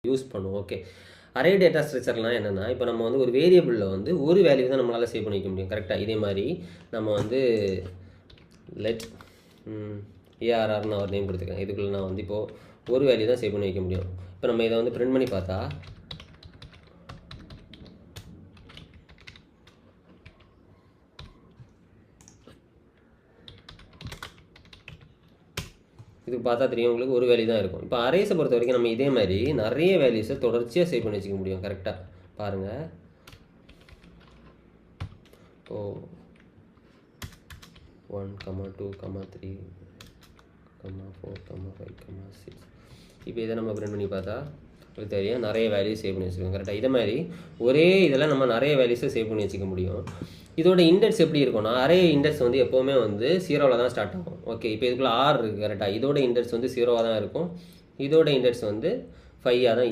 Use பண்ணுவோம். Okay. Array data ஸ்ட்ரக்சர்லாம் என்னென்னா, இப்போ நம்ம வந்து ஒரு வேரியபிளில் வந்து ஒரு வேல்யூ தான் நம்மளால் சேவ் பண்ணி வைக்க முடியும். கரெக்டாக. இதே மாதிரி நம்ம வந்து லெட் ஏஆர்ஆர்னு ஒரு நேம் கொடுத்துருக்கேன். இதுக்குள்ளே நான் வந்து இப்போது ஒரு வேல்யூ தான் சேவ் பண்ணி வைக்க முடியும். இப்போ நம்ம இதை வந்து பிரிண்ட் பண்ணி பார்த்தா இதுக்கு பார்த்தா தெரியும் உங்களுக்கு ஒரு வேல்யூ தான் இருக்கும். இப்போ அரேஸை பொறுத்த வரைக்கும் நம்ம இதே மாதிரி நிறைய வேல்யூஸை தொடர்ச்சியாக சேவ் பண்ணி வச்சுக்க முடியும். கரெக்டாக பாருங்கள். இப்போது 1, 2, 3, 4, 5, 6. இப்போ இதை நம்ம பிரிண்ட் பண்ணி பார்த்தா உங்களுக்கு தெரியும் நிறைய வேல்யூ சேவ் பண்ணி வச்சுக்கோங்க. கரெக்டாக இதே மாதிரி ஒரே இதில் நம்ம நிறைய வேல்யூஸை சேவ் பண்ணி வச்சுக்க முடியும். இதோட இண்டெக்ஸ் எப்படி இருக்கும்னா, அரே இண்டெக்ஸ் வந்து எப்போவுமே வந்து 0ல் தான் ஸ்டார்ட் ஆகும். ஓகே. இப்போ இதுக்குள்ளே 6 இருக்குது. கரெக்டாக இதோட இண்டெக்ஸ் வந்து 0வாக தான் இருக்கும். இதோட இண்டெக்ஸ் வந்து 5ஆக தான்